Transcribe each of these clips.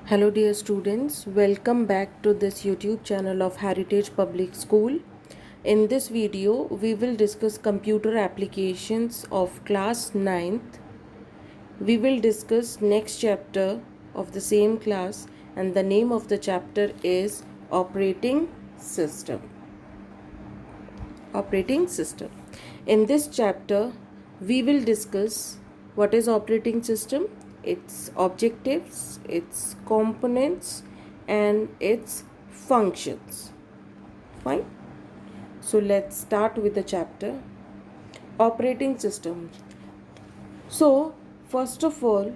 Hello dear students, welcome back to this YouTube channel of Heritage Public School. In this video, we will discuss computer applications of class 9th. We will discuss next chapter of the same class and the name of the chapter is Operating System. Operating System. In this chapter, we will discuss what is operating system, its objectives, its components, and its functions. Fine. So let's start with the chapter operating system. So first of all,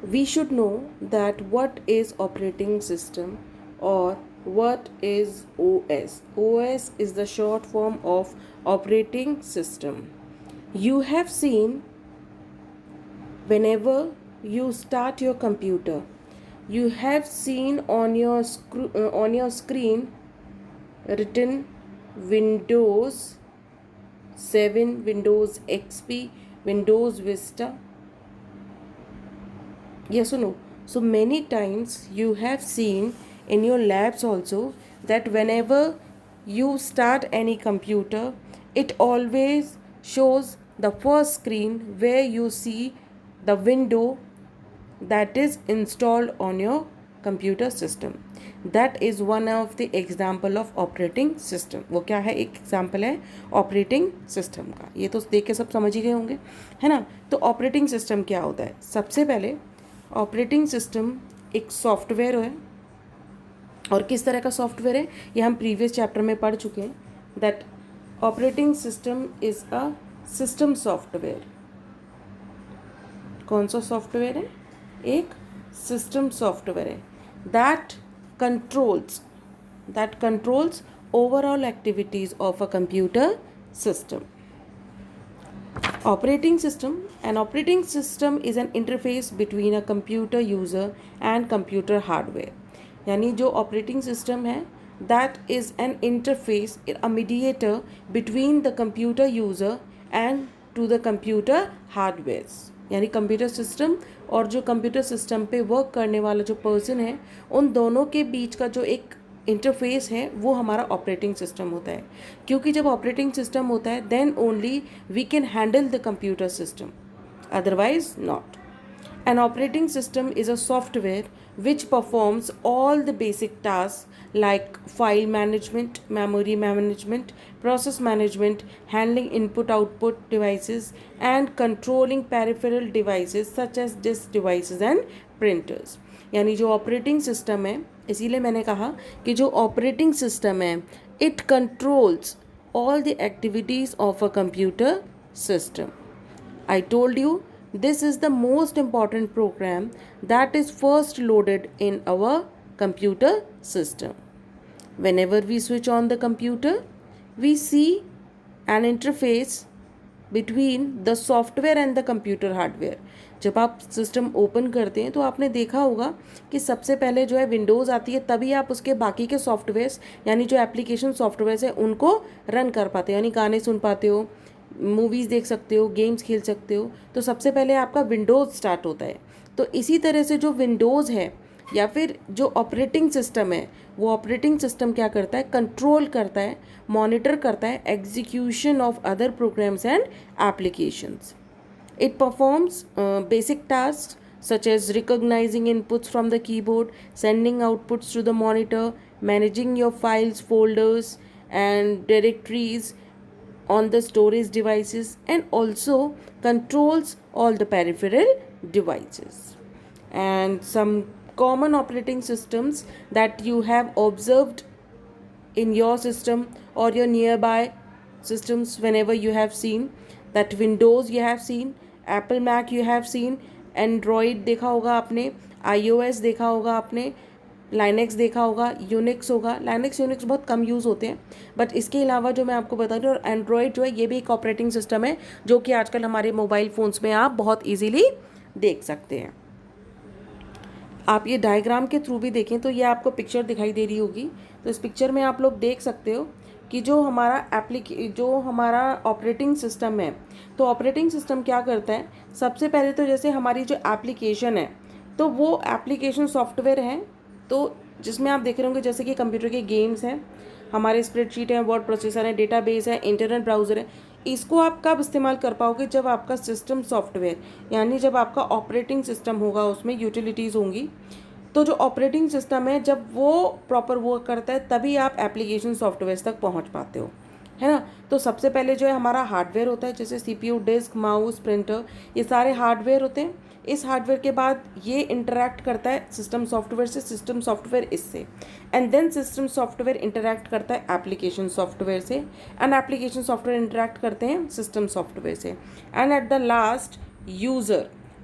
we should know that what is operating system or what is OS. OS is the short form of operating system. You have seen whenever you start your computer, you have seen on your screen written Windows 7, Windows XP, Windows Vista. Yes or no? So many times you have seen in your labs also that whenever you start any computer, it always shows the first screen where you see the window that is installed on your computer system. That is one of the example of operating system. वो क्या है? एक example है operating system का. ये तो देख के सब समझ ही गए होंगे, है ना? तो operating system क्या होता है? सबसे पहले ऑपरेटिंग सिस्टम एक सॉफ्टवेयर है. और किस तरह का सॉफ्टवेयर है ये हम प्रीवियस चैप्टर में पढ़ चुके हैं. That operating system is a system software. कौन सा सॉफ्टवेयर है? एक सिस्टम सॉफ्टवेयर है. That controls overall activities of a computer system. Operating system. An operating system is an interface between a computer user and computer hardware. यानी जो operating system है that is an interface, a mediator between the computer user and to the computer hardware. यानी computer system और जो computer system पे work करने वाला जो पर्सन है उन दोनों के बीच का जो एक इंटरफेस है वो हमारा ऑपरेटिंग सिस्टम होता है. क्योंकि जब ऑपरेटिंग सिस्टम होता है then only we can handle the computer system, otherwise not. An operating system is a software which performs all the basic tasks like file management, memory management, process management, handling input-output devices, and controlling peripheral devices such as disk devices and printers. यानी जो operating system है, इसीलिए मैंने कहा कि जो operating system है it controls all the activities of a computer system. I told you this is the most important program that is first loaded in our computer system. Whenever we switch on the computer, we see an interface between the software and the computer hardware. जब आप system open करते हैं तो आपने देखा होगा कि सबसे पहले जो है विंडोज़ आती है, तभी आप उसके बाकी के सॉफ्टवेयर्स यानी जो एप्लीकेशन सॉफ्टवेयर्स है उनको रन कर पाते हो, यानी गाने सुन पाते हो, मूवीज़ देख सकते हो, गेम्स खेल सकते हो. तो सबसे पहले आपका विंडोज़ स्टार्ट होता है. तो इसी तरह से जो विंडोज़ है या फिर जो ऑपरेटिंग सिस्टम है वो ऑपरेटिंग सिस्टम क्या करता है? कंट्रोल करता है, मॉनिटर करता है execution of other programs and applications. It performs basic task such as recognizing inputs from the keyboard, sending outputs to the monitor, managing your files, folders and directories on the storage devices, and also controls all the peripheral devices. And some common operating systems that you have observed in your system or your nearby systems, whenever you have seen that Windows you have seen, Apple Mac you have seen, Android देखा होगा आपने, iOS देखा होगा आपने, Linux देखा होगा, Unix होगा. Linux Unix बहुत कम यूज़ होते हैं, बट इसके अलावा जो मैं आपको बता रही हूँ, और एंड्रॉयड जो है ये भी एक ऑपरेटिंग सिस्टम है जो कि आजकल हमारे मोबाइल फ़ोन्स में आप बहुत इजीली देख सकते हैं. आप ये डायग्राम के थ्रू भी देखें तो ये आपको पिक्चर दिखाई दे रही होगी. तो इस पिक्चर में आप लोग देख सकते हो कि जो हमारा ऑपरेटिंग सिस्टम है, तो ऑपरेटिंग सिस्टम क्या करता है? सबसे पहले तो जैसे हमारी जो एप्लीकेशन है तो वो एप्लीकेशन सॉफ्टवेयर हैं तो जिसमें आप देख रहे होंगे जैसे कि कंप्यूटर के गेम्स हैं, हमारे स्प्रेडशीट है, वर्ड प्रोसेसर है, डेटाबेस है, इंटरनेट ब्राउज़र है। इसको आप कब इस्तेमाल कर पाओगे? जब आपका सिस्टम सॉफ्टवेयर यानी जब आपका ऑपरेटिंग सिस्टम होगा, उसमें यूटिलिटीज़ होंगी। तो जो ऑपरेटिंग सिस्टम है जब वो प्रॉपर वर्क करता है तभी आप एप्लीकेशन सॉफ्टवेयर तक पहुंच पाते हो, है ना। तो सबसे पहले जो है हमारा हार्डवेयर होता है, जैसे सीपीयू, डिस्क, माउस, प्रिंटर, ये सारे हार्डवेयर होते हैं। इस हार्डवेयर के बाद ये इंटरैक्ट करता है सिस्टम सॉफ्टवेयर से, सिस्टम सॉफ्टवेयर इससे, and then system software interact करता है एप्लीकेशन सॉफ्टवेयर से, एंड एप्लीकेशन सॉफ्टवेयर इंटरैक्ट करते हैं सिस्टम सॉफ्टवेयर से, and at the last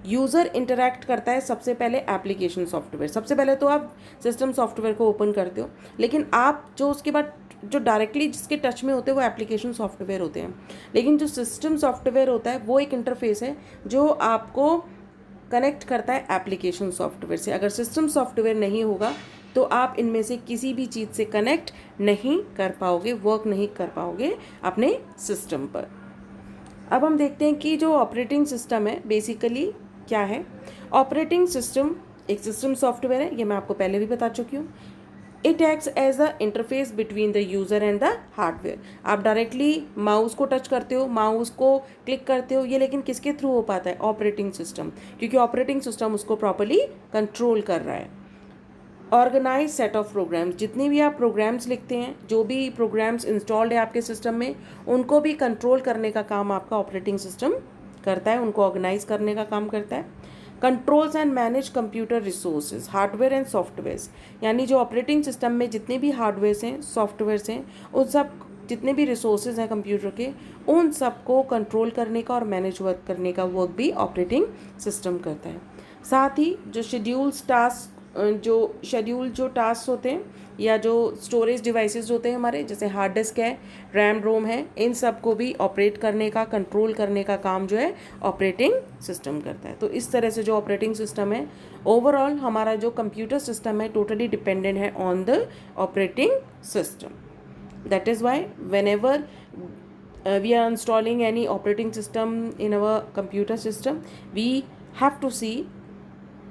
user interact करता है सबसे पहले एप्लीकेशन सॉफ्टवेयर। सबसे पहले तो आप सिस्टम सॉफ्टवेयर को ओपन करते हो, लेकिन आप जो उसके बाद जो डायरेक्टली जिसके टच में होते हैं वो एप्लीकेशन सॉफ्टवेयर होते हैं, लेकिन जो सिस्टम सॉफ्टवेयर होता है वो एक इंटरफेस है जो आपको कनेक्ट करता है एप्लीकेशन सॉफ्टवेयर से। अगर सिस्टम सॉफ्टवेयर नहीं होगा तो आप इनमें से किसी भी चीज़ से कनेक्ट नहीं कर पाओगे, वर्क नहीं कर पाओगे अपने सिस्टम पर। अब हम देखते हैं कि जो ऑपरेटिंग सिस्टम है बेसिकली क्या है। ऑपरेटिंग सिस्टम एक सिस्टम सॉफ्टवेयर है, ये मैं आपको पहले भी बता चुकी हूँ। It acts as a interface between the user and the hardware. आप डायरेक्टली माउस को टच करते हो, माउस को क्लिक करते हो, ये लेकिन किसके थ्रू हो पाता है? ऑपरेटिंग सिस्टम, क्योंकि ऑपरेटिंग सिस्टम उसको प्रॉपरली कंट्रोल कर रहा है। ऑर्गेनाइज सेट ऑफ प्रोग्राम्स, जितने भी आप प्रोग्राम्स लिखते हैं, जो भी प्रोग्राम्स इंस्टॉल्ड है आपके सिस्टम में, उनको भी कंट्रोल करने का काम आपका ऑपरेटिंग सिस्टम करता है, उनको ऑर्गेनाइज करने का काम करता है। Controls and manage computer resources, hardware and softwares, यानी जो ऑपरेटिंग सिस्टम में जितने भी हार्डवेयर्स हैं, सॉफ्टवेयर्स हैं, उन सब जितने भी रिसोर्सेज हैं कंप्यूटर के, उन सबको कंट्रोल करने का और मैनेज वर्क करने का वर्क भी ऑपरेटिंग सिस्टम करता है। साथ ही जो शेड्यूल जो टास्क होते हैं या जो स्टोरेज डिवाइसेस होते हैं हमारे, जैसे हार्ड डिस्क है, रैम रोम है, इन सब को भी ऑपरेट करने का, कंट्रोल करने का काम जो है ऑपरेटिंग सिस्टम करता है। तो इस तरह से जो ऑपरेटिंग सिस्टम है, ओवरऑल हमारा जो कंप्यूटर सिस्टम है टोटली डिपेंडेंट है on the operating system. That is why whenever we are installing any operating system in our computer system, we have to see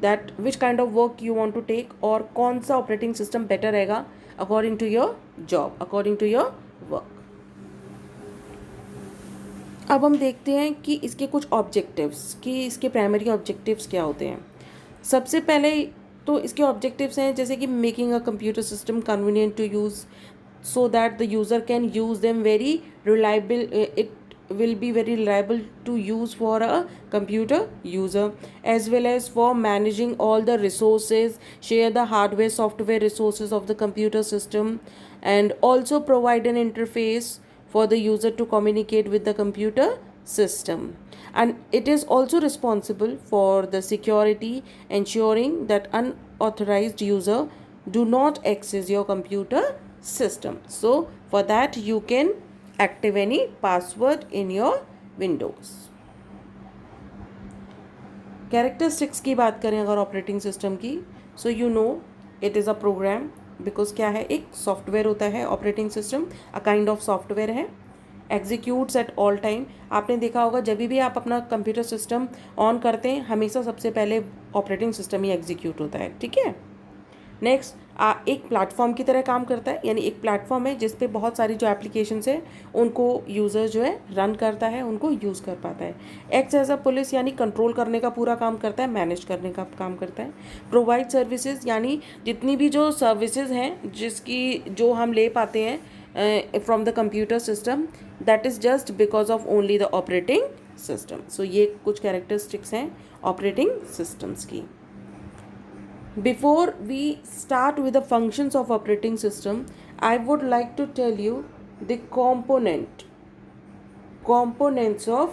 that which kind of work you want to take और कौन सा operating system better रहेगा according to your job, according to your work. अब हम देखते हैं कि इसके कुछ ऑब्जेक्टिव्स, कि इसके प्राइमरी ऑब्जेक्टिव्स क्या होते हैं। सबसे पहले तो इसके ऑब्जेक्टिव्स हैं जैसे कि making a computer system convenient to use so that the user can use them very reliable, it will be very reliable to use for a computer user, as well as for managing all the resources, share the hardware software resources of the computer system, and also provide an interface for the user to communicate with the computer system. And it is also responsible for the security, ensuring that unauthorized user do not access your computer system. So for that you can active any password in your Windows. Characteristics की बात करें अगर operating system की, so you know it is a program, because क्या है, एक software होता है operating system, a kind of software है, एग्जीक्यूट्स एट ऑल टाइम। आपने देखा होगा जब भी आप अपना कंप्यूटर सिस्टम ऑन करते हैं हमेशा सबसे पहले ऑपरेटिंग सिस्टम ही एग्जीक्यूट होता है, ठीक है। नेक्स्ट एक प्लेटफॉर्म की तरह काम करता है, यानी एक प्लेटफॉर्म है जिस पे बहुत सारी जो एप्लीकेशंस है उनको यूज़र जो है रन करता है, उनको यूज़ कर पाता है। एक्ट्स एज अ पुलिस, यानी कंट्रोल करने का पूरा काम करता है, मैनेज करने का काम करता है। प्रोवाइड सर्विसेज, यानी जितनी भी जो सर्विसेज हैं जिसकी जो हम ले पाते हैं from the computer system, that is just because of only the operating system. So ये कुछ कैरेक्टरिस्टिक्स हैं ऑपरेटिंग सिस्टम्स की। Before we start with the functions of operating system, I would like to tell you the components of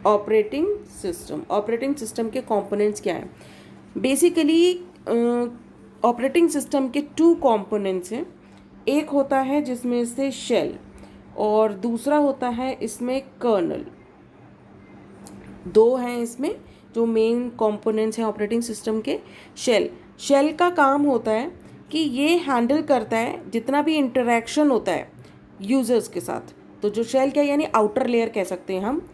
operating system. Operating system के components क्या हैं? Basically operating system के 2 components हैं। एक होता है जिसमें से shell और दूसरा होता है इसमें कर्नल। 2 हैं इसमें जो मेन कंपोनेंट्स हैं ऑपरेटिंग सिस्टम के। शेल का काम होता है कि ये हैंडल करता है जितना भी इंटरेक्शन होता है यूज़र्स के साथ। तो जो शेल क्या, यानी आउटर लेयर कह सकते हैं हम।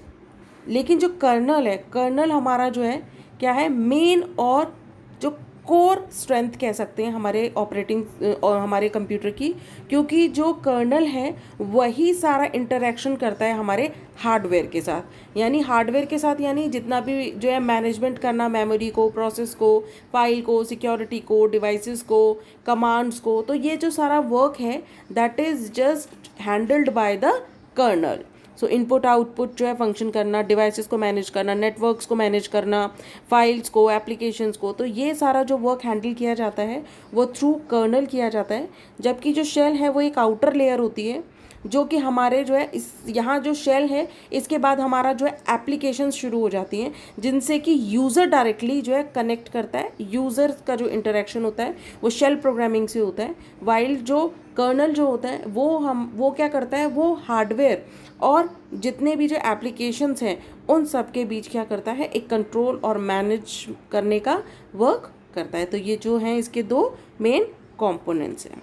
लेकिन जो कर्नल है, कर्नल हमारा जो है क्या है, मेन और जो कोर स्ट्रेंथ कह सकते हैं हमारे ऑपरेटिंग और हमारे कंप्यूटर की, क्योंकि जो कर्नल है वही सारा इंटरेक्शन करता है हमारे हार्डवेयर के साथ। यानी हार्डवेयर के साथ यानी जितना भी जो है मैनेजमेंट करना, मेमोरी को, प्रोसेस को, फाइल को, सिक्योरिटी को, डिवाइसेस को, कमांड्स को, तो ये जो सारा वर्क है that is just handled by the kernel. So input output जो है फंक्शन करना, डिवाइसेस को मैनेज करना, नेटवर्क्स को मैनेज करना, फाइल्स को, एप्लीकेशंस को, तो ये सारा जो वर्क हैंडल किया जाता है वो थ्रू कर्नल किया जाता है। जबकि जो शेल है वो एक आउटर लेयर होती है, जो कि हमारे जो है इस यहाँ जो शेल है इसके बाद हमारा जो है एप्लीकेशंस शुरू हो जाती हैं, जिनसे कि यूज़र डायरेक्टली जो है कनेक्ट करता है। यूज़र का जो इंटरेक्शन होता है वो शेल प्रोग्रामिंग से होता है, वाइल जो कर्नल जो होता है वो क्या करता है, वो हार्डवेयर और जितने भी जो एप्लीकेशंस हैं उन सब के बीच क्या करता है, एक कंट्रोल और मैनेज करने का वर्क करता है। तो ये जो हैं इसके दो मेन कंपोनेंट्स हैं,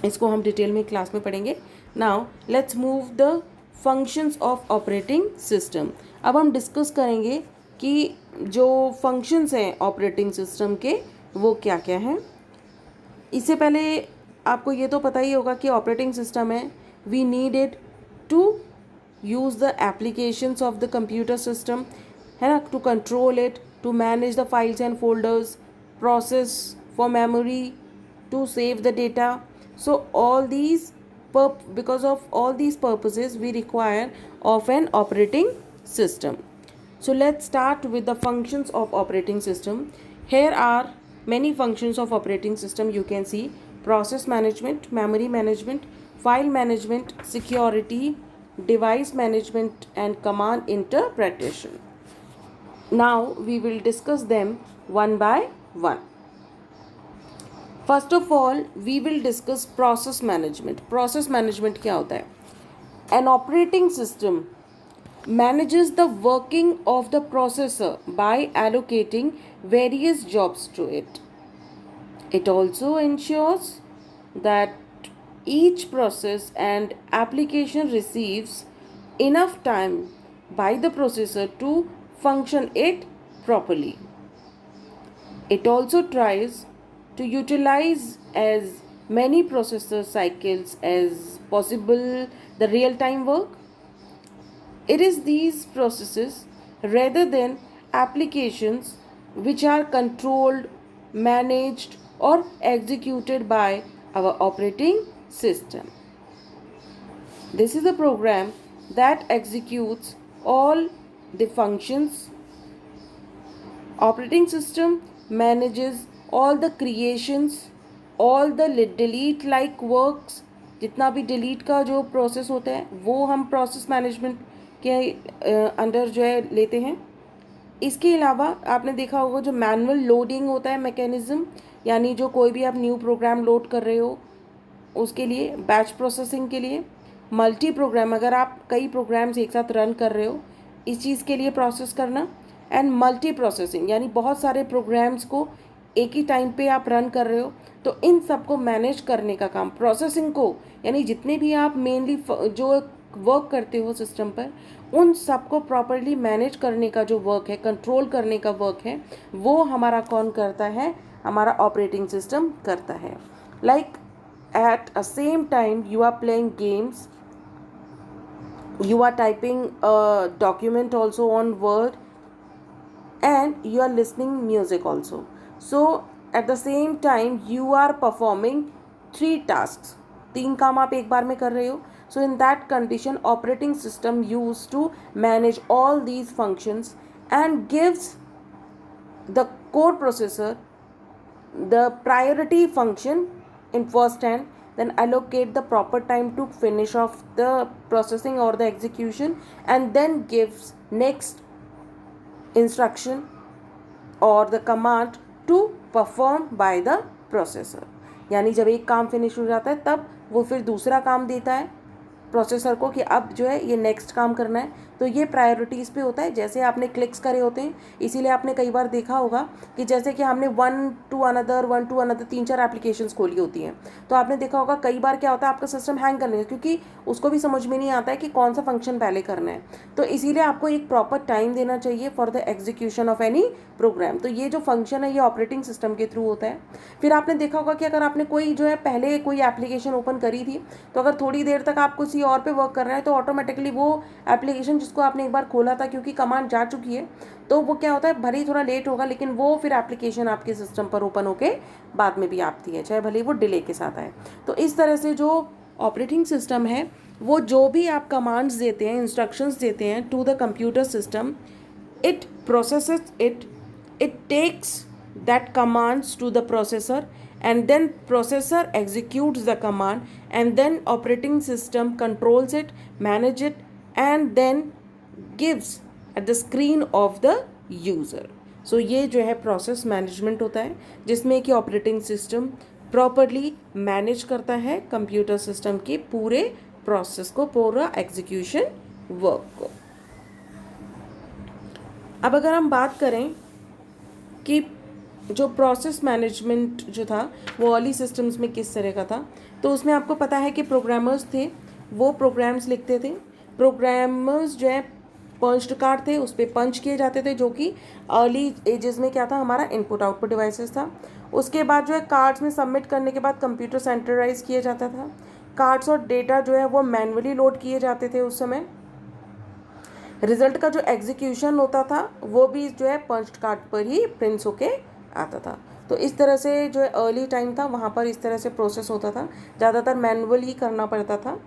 इसको हम डिटेल में क्लास में पढ़ेंगे। Now let's move the functions of operating system. अब हम डिस्कस करेंगे कि जो फंक्शंस हैं ऑपरेटिंग सिस्टम के वो क्या क्या हैं। इससे पहले आपको ये तो पता ही होगा कि ऑपरेटिंग सिस्टम है, we need it to use the applications of the computer system, है ना, to control it, to manage the files and folders, process for memory, to save the data. So all these because of all these purposes we require of an operating system. So let's start with the functions of operating system. Here are many functions of operating system. You can see process management, memory management, file management, security, device management and command interpretation. Now we will discuss them one by one. First of all we will discuss process management. Process management क्या होता है? An operating system manages the working of the processor by allocating various jobs to it. It also ensures that each process and application receives enough time by the processor to function it properly. It also tries to utilize as many processor cycles as possible the real-time work. It is these processes rather than applications which are controlled, managed or executed by our operating system. This is a program that executes all the functions. Operating system manages all the creations, all the delete like works, जितना भी delete का जो process होता है वो हम process management के under जो है लेते हैं। इसके अलावा आपने देखा होगा जो मैनुअल लोडिंग होता है मैकेनिज़्म, यानी जो कोई भी आप न्यू प्रोग्राम लोड कर रहे हो उसके लिए, बैच प्रोसेसिंग के लिए, मल्टी प्रोग्राम अगर आप कई प्रोग्राम्स एक साथ रन कर रहे हो इस चीज़ के लिए प्रोसेस करना, एंड मल्टी प्रोसेसिंग यानी बहुत सारे प्रोग्राम्स को एक ही टाइम पे आप रन कर रहे हो, तो इन सब को मैनेज करने का काम, प्रोसेसिंग को यानी जितने भी आप मेनली जो वर्क करते हो सिस्टम पर उन सब को प्रॉपरली मैनेज करने का जो वर्क है, कंट्रोल करने का वर्क है, वो हमारा कौन करता है? हमारा ऑपरेटिंग सिस्टम करता है। Like at a same time you are playing games, you are typing a document also on Word, and you are listening music also. So at the same time you are performing 3 tasks, 3 काम आप एक बार में कर रहे हो। So in that condition operating system used to manage all these functions and gives the core processor the priority function in first hand, then allocate the proper time to finish off the processing or the execution, and then gives next instruction or the command to perform by the processor. यानी जब एक काम finish हो जाता है तब वो फिर दूसरा काम देता है प्रोसेसर को कि अब जो है ये नेक्स्ट काम करना है। तो ये प्रायोरिटीज़ पे होता है, जैसे आपने क्लिक्स करे होते हैं, इसीलिए आपने कई बार देखा होगा कि जैसे कि हमने वन टू अनदर 3-4 एप्लीकेशंस खोली होती हैं, तो आपने देखा होगा कई बार क्या होता है आपका सिस्टम हैंग करने का, क्योंकि उसको भी समझ में नहीं आता है कि कौन सा फंक्शन पहले करना है। तो इसीलिए आपको एक प्रॉपर टाइम देना चाहिए for the execution of any program. तो ये जो फंक्शन है ये ऑपरेटिंग सिस्टम के थ्रू होता है। फिर आपने देखा होगा कि अगर आपने कोई जो है पहले कोई एप्लीकेशन ओपन करी थी, तो अगर थोड़ी देर तक आप किसी और पे वर्क कर रहे हैं तो ऑटोमेटिकली वो एप्लीकेशन जिसको आपने एक बार खोला था, क्योंकि कमांड जा चुकी है, तो वो क्या होता है भले ही थोड़ा लेट होगा लेकिन वो फिर एप्लीकेशन आपके सिस्टम पर ओपन होके बाद में भी आती है, चाहे भले ही वो डिले के साथ आए। तो इस तरह से जो ऑपरेटिंग सिस्टम है वो जो भी आप कमांड्स देते हैं, इंस्ट्रक्शंस देते हैं to the computer system, it processes it takes that commands to the processor, and then processor executes the command, and then operating system controls it, manage it, and then gives at the screen of the user. So ये जो है process management होता है, जिसमें कि operating system properly manage करता है computer system के पूरे प्रोसेस को, पूरा एग्जीक्यूशन वर्क को। अब अगर हम बात करें कि जो प्रोसेस मैनेजमेंट जो था वो अर्ली सिस्टम्स में किस तरह का था, तो उसमें आपको पता है कि प्रोग्रामर्स थे, वो प्रोग्राम्स लिखते थे। प्रोग्रामर्स जो है पंच्ड कार्ड थे, उस पर पंच किए जाते थे, जो कि अर्ली एजेस में क्या था हमारा इनपुट आउटपुट डिवाइसेस था। उसके बाद जो है कार्ड्स में सबमिट करने के बाद कंप्यूटर सेंट्रलाइज किया जाता था। कार्ड्स और डेटा जो है वो मैनुअली लोड किए जाते थे उस समय। रिजल्ट का जो एग्जीक्यूशन होता था वो भी जो है पंच्ड कार्ड पर ही प्रिंट होके आता था। तो इस तरह से जो है अर्ली टाइम था वहाँ पर इस तरह से प्रोसेस होता था, ज़्यादातर मैनुअल ही करना पड़ता था।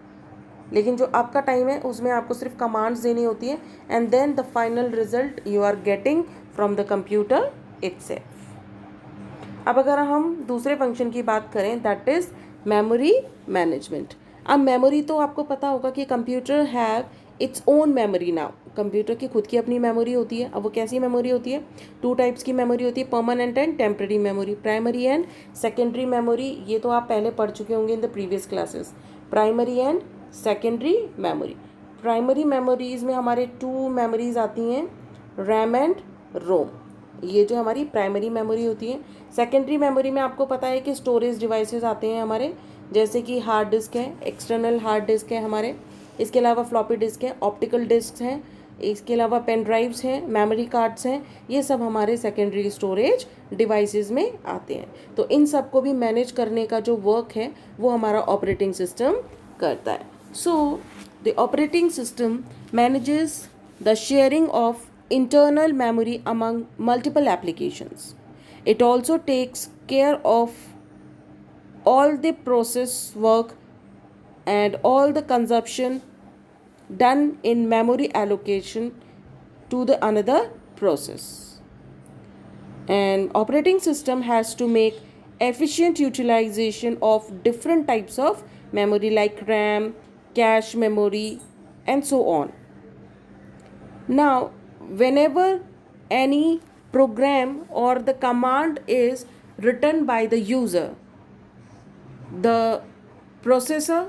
लेकिन जो आपका टाइम है उसमें आपको सिर्फ कमांड्स देनी होती है, and then the final result you are getting from the computer itself. अब अगर हम दूसरे फंक्शन की बात करें, दैट इज़ मेमोरी मैनेजमेंट। अब मेमोरी तो आपको पता होगा कि computer have its own memory now. Computer की खुद की अपनी मेमोरी होती है। अब वो कैसी मेमोरी होती है? 2 टाइप्स की मेमोरी होती है, permanent and temporary memory, primary and secondary memory. ये तो आप पहले पढ़ चुके होंगे in the previous classes. Primary and secondary memory. Primary memories में हमारे 2 मेमोरीज आती हैं, रैम एंड रोम। ये जो हमारी प्राइमरी मेमोरी होती है। सेकेंडरी मेमोरी में आपको पता है कि स्टोरेज डिवाइसेस आते हैं हमारे, जैसे कि हार्ड डिस्क है, एक्सटर्नल हार्ड डिस्क है हमारे, इसके अलावा फ्लॉपी डिस्क है, ऑप्टिकल डिस्क हैं, इसके अलावा पेन ड्राइव्स हैं, मेमोरी कार्ड्स हैं। ये सब हमारे सेकेंडरी स्टोरेज डिवाइसेस में आते हैं। तो इन सब को भी मैनेज करने का जो वर्क है वो हमारा ऑपरेटिंग सिस्टम करता है। So the operating system manages the sharing of internal memory among multiple applications. It also takes care of all the process work and all the consumption done in memory allocation to the another process. And operating system has to make efficient utilization of different types of memory like RAM, cache memory, and so on. Now, whenever any program or the command is written by the user, the processor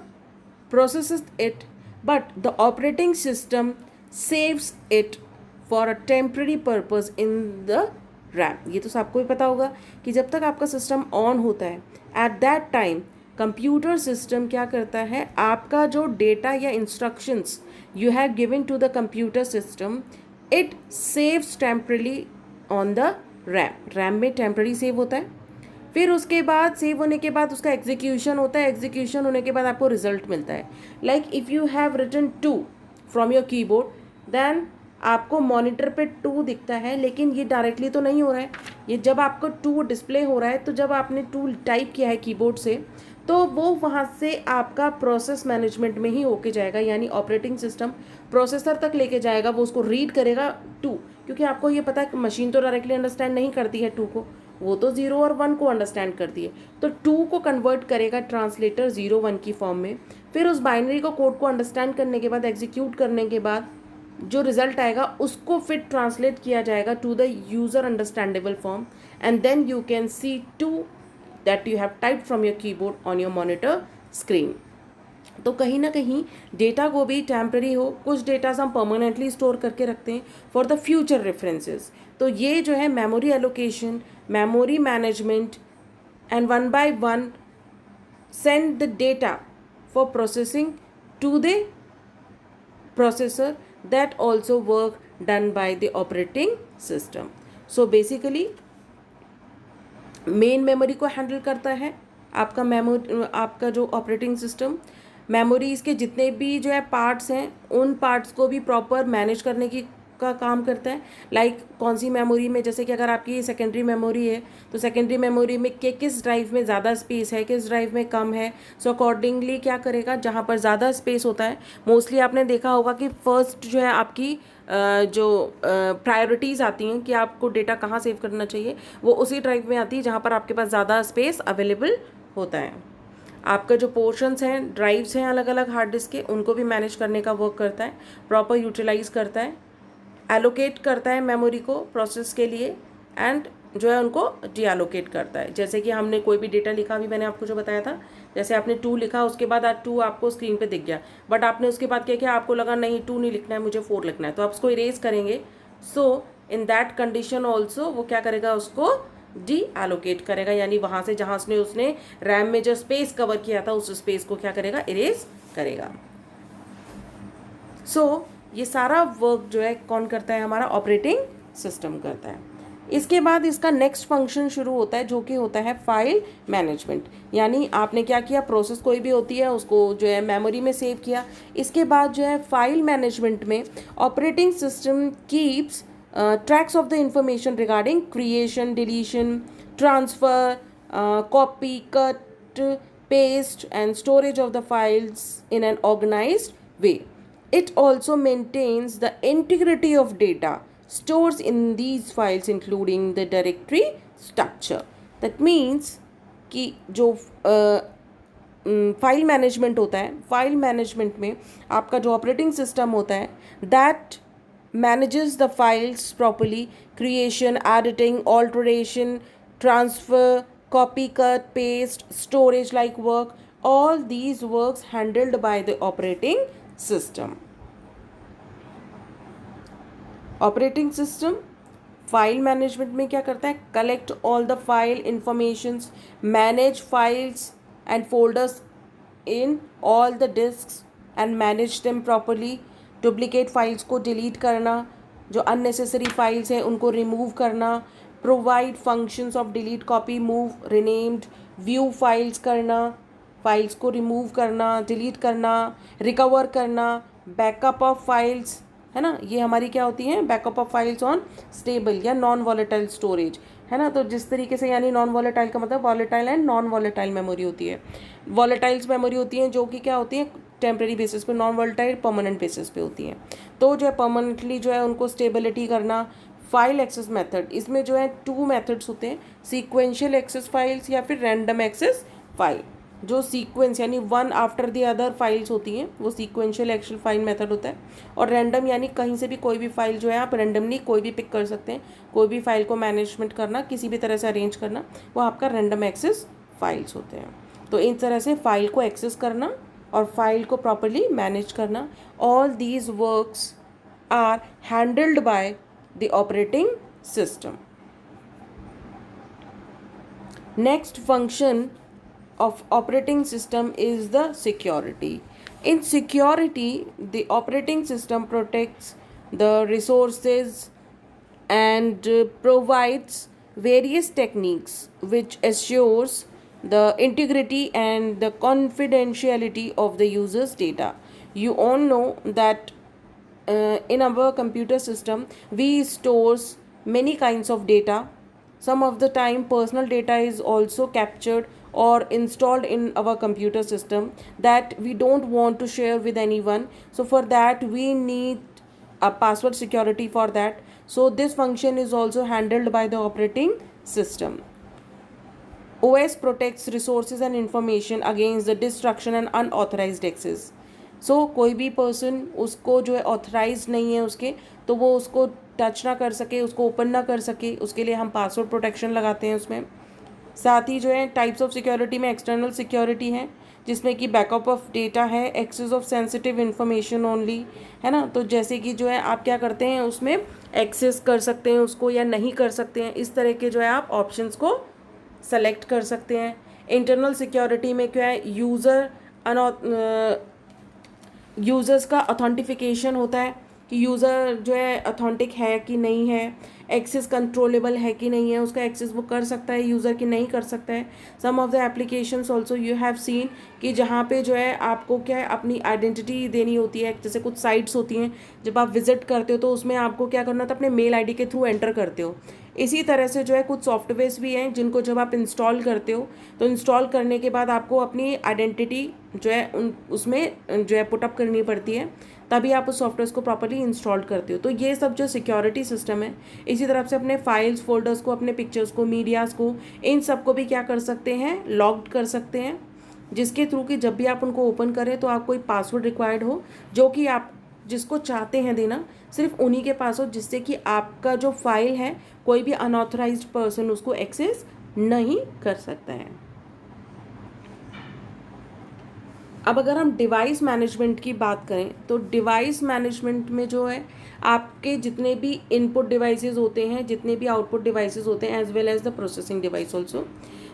processes it, but the operating system saves it for a temporary purpose in the RAM. ये तो सबको भी पता होगा कि जब तक आपका सिस्टम ऑन होता है, at that time computer system क्या करता है, आपका जो डेटा या instructions you have given to the computer system, it saves temporarily on the RAM. RAM में टेम्पररी सेव होता है। फिर उसके बाद सेव होने के बाद उसका एग्जीक्यूशन होता है। एग्जीक्यूशन होने के बाद आपको रिजल्ट मिलता है। Like if you have written 2 from your keyboard, then आपको मॉनिटर पे 2 दिखता है, लेकिन ये डायरेक्टली तो नहीं हो रहा है। ये जब आपको 2 डिस्प्ले हो रहा है, तो जब आपने 2 टाइप किया है कीबोर्ड से, तो वो वहाँ से आपका प्रोसेस मैनेजमेंट में ही होके जाएगा, यानी ऑपरेटिंग सिस्टम प्रोसेसर तक लेके जाएगा, वो उसको रीड करेगा 2, क्योंकि आपको ये पता है कि मशीन तो डायरेक्टली अंडरस्टैंड नहीं करती है 2 को, वो तो 0 और 1 को अंडरस्टैंड करती है। तो 2 को कन्वर्ट करेगा ट्रांसलेटर 0-1 की फॉर्म में। फिर उस बाइनरी को कोड को अंडरस्टैंड करने के बाद, एग्जीक्यूट करने के बाद जो रिजल्ट आएगा उसको फिर ट्रांसलेट किया जाएगा to the user understandable form, and then you can see 2 that you have typed from your keyboard on your monitor screen. तो कहीं ना कहीं डेटा को भी टेम्पररी हो, कुछ डेटाज हम परमानेंटली स्टोर करके रखते हैं फॉर द फ्यूचर रेफरेंसेस। तो ये जो है memory allocation, memory management, and one by one send the data for processing to the processor, that also work done by the operating system. So basically main memory को handle करता है आपका जो operating system. Memory इसके जितने भी जो है पार्ट्स हैं उन पार्ट्स को भी प्रॉपर मैनेज करने की का काम करता है। लाइक कौन सी मेमोरी में, जैसे कि अगर आपकी सेकेंडरी मेमोरी है तो सेकेंडरी मेमोरी में किस ड्राइव में ज़्यादा स्पेस है, किस ड्राइव में कम है। सो अकॉर्डिंगली क्या करेगा, जहाँ पर ज़्यादा स्पेस होता है, मोस्टली आपने देखा होगा कि फर्स्ट जो है आपकी जो प्रायोरिटीज़ आती हैं कि आपको डेटा कहाँ सेव करना चाहिए, वो उसी ड्राइव में आती है जहाँ पर आपके पास ज़्यादा स्पेस अवेलेबल होता है। आपका जो पोर्शंस हैं, ड्राइव्स हैं अलग अलग हार्ड डिस्क के, उनको भी मैनेज करने का वर्क करता है, प्रॉपर यूटिलाइज करता है, एलोकेट करता है मेमोरी को प्रोसेस के लिए, एंड जो है उनको डीएलोकेट करता है। जैसे कि हमने कोई भी डेटा लिखा, अभी मैंने आपको जो बताया था, जैसे आपने 2 लिखा, उसके बाद आज 2 आपको स्क्रीन पे दिख गया, बट आपने उसके बाद क्या किया, आपको लगा नहीं 2 नहीं लिखना है, मुझे 4 लिखना है, तो आप उसको इरेज करेंगे। सो इन दैट कंडीशन ऑल्सो वो क्या करेगा, उसको डी एलोकेट करेगा, यानी वहाँ से जहाँ उसने रैम में जो स्पेस कवर किया था उस स्पेस को क्या करेगा, इरेज करेगा। सो ये सारा वर्क जो है कौन करता है, हमारा ऑपरेटिंग सिस्टम करता है। इसके बाद इसका नेक्स्ट फंक्शन शुरू होता है जो कि होता है फाइल मैनेजमेंट। यानी आपने क्या किया, प्रोसेस कोई भी होती है उसको जो है मेमोरी में सेव किया। इसके बाद जो है फाइल मैनेजमेंट में operating system keeps tracks of the information regarding creation, deletion, transfer, copy, cut, paste and storage of the files in an organized way. It also maintains the integrity of data stores in these files including the directory structure. That means कि जो file management होता है, file management में आपका जो operating system होता है that manages the files properly, creation, editing, alteration, transfer, copy, cut, paste, storage like work, all these works handled by the operating system. Operating system file management में क्या करता है, collect all the file informations, manage files and folders in all the disks and manage them properly, duplicate files को delete करना, जो unnecessary files हैं उनको remove करना, provide functions of delete, copy, move, renamed, view files करना, files को remove करना, delete करना, रिकवर करना, बैकअप ऑफ फाइल्स, है ना, ये हमारी क्या होती हैं, backup of files on stable या नॉन वॉलेटाइल स्टोरेज, है ना। तो जिस तरीके से, यानी नॉन वॉलेटाइल का मतलब volatile and non volatile memory होती है। वॉलेटाइल्स मेमोरी होती हैं जो कि क्या होती हैं, टेम्प्रेरी बेसिस पे, नॉन वॉलेटाइल परमानेंट बेसिस पे होती हैं। तो जो है परमानेंटली जो है उनको स्टेबिलिटी करना। फाइल एक्सेस मेथड, इसमें जो है 2 मेथड्स होते हैं, सीक्वेंशियल एक्सेस फाइल्स या फिर रैंडम एक्सेस फाइल। जो सीक्वेंस यानी one after the other files होती हैं वो सीक्वेंशियल एक्सेस फाइल मेथड होता है, और रैंडम यानी कहीं से भी कोई भी फाइल जो है आप रैंडमली कोई भी पिक कर सकते हैं, कोई भी फाइल को मैनेजमेंट करना, किसी भी तरह से अरेंज करना, वो आपका रैंडम एक्सेस फाइल्स होते हैं। तो इन तरह से फाइल को एक्सेस करना और फाइल को प्रॉपरली मैनेज करना, all these works are handled by the operating system. Next function of operating system is the security. In security, the operating system protects the resources and provides various techniques which assures the integrity and the confidentiality of the user's data. You all know that in our computer system we stores many kinds of data. Some of the time personal data is also captured or installed in our computer system that we don't want to share with anyone. So for that we need a password security for that. So this function is also handled by the operating system. OS protects resources and information against the destruction and unauthorized access. So कोई भी person उसको जो है authorise नहीं है उसके, तो वो उसको टच ना कर सके, उसको ओपन ना कर सके, उसके लिए हम पासवर्ड प्रोटेक्शन लगाते हैं उसमें। साथ ही जो है टाइप्स ऑफ सिक्योरिटी में एक्सटर्नल सिक्योरिटी है, जिसमें कि बैकअप ऑफ डेटा है, access of sensitive information only, है ना। तो जैसे कि जो है आप क्या करते हैं उसमें एक्सेस कर सकते हैं उसको या नहीं कर सकते हैं, इस तरह के जो है आप ऑप्शंस को सेलेक्ट कर सकते हैं। इंटरनल सिक्योरिटी में क्या है, यूज़र्स का ऑथेंटिफिकेशन होता है कि यूज़र जो है ऑथेंटिक है कि नहीं है, एक्सेस कंट्रोलेबल है कि नहीं है, उसका एक्सेस वो कर सकता है यूज़र कि नहीं कर सकता है। Some of the applications also you have seen कि जहाँ पे जो है आपको क्या है अपनी आइडेंटिटी देनी होती है। जैसे कुछ साइट्स होती हैं जब आप विजिट करते हो तो उसमें आपको क्या करना होता है, अपने मेल आईडी के थ्रू एंटर करते हो। इसी तरह से जो है कुछ सॉफ्टवेयर्स भी हैं जिनको जब आप इंस्टॉल करते हो तो इंस्टॉल करने के बाद आपको अपनी आइडेंटिटी जो है उसमें जो है पुटअप करनी पड़ती है, तभी आप उस सॉफ्टवेयर को प्रॉपर्ली इंस्टॉल करते हो। तो ये सब जो सिक्योरिटी सिस्टम है, इसी तरह से अपने फाइल्स फोल्डर्स को, अपने पिक्चर्स को, मीडियाज़ को, इन सब को भी क्या कर सकते हैं, लॉग्ड कर सकते हैं, जिसके थ्रू कि जब भी आप उनको ओपन करें तो आपको एक पासवर्ड रिक्वायर्ड हो जो कि आप जिसको चाहते हैं देना सिर्फ उन्हीं के पास हो, जिससे कि आपका जो फाइल है कोई भी अनऑथराइज्ड पर्सन उसको एक्सेस नहीं कर सकता है। अब अगर हम डिवाइस मैनेजमेंट की बात करें तो डिवाइस मैनेजमेंट में जो है आपके जितने भी इनपुट डिवाइसेस होते हैं, जितने भी आउटपुट डिवाइसेस होते हैं, as well as the processing device also,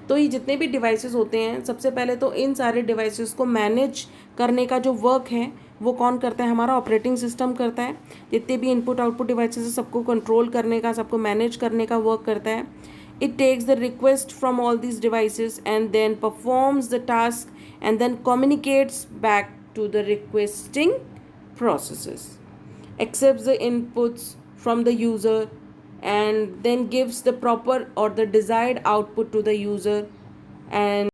तो ये जितने भी डिवाइसेस होते हैं, सबसे पहले तो इन सारे डिवाइसेस को मैनेज करने का जो वर्क है वो कौन करता है, हमारा ऑपरेटिंग सिस्टम करता है। जितने भी इनपुट आउटपुट डिवाइसेस है सबको कंट्रोल करने का, सबको मैनेज करने का वर्क करता है। It takes the request from all these devices and then performs the task and then communicates back to the requesting processes, accepts the inputs from the user and then gives the proper or the desired output to the user, and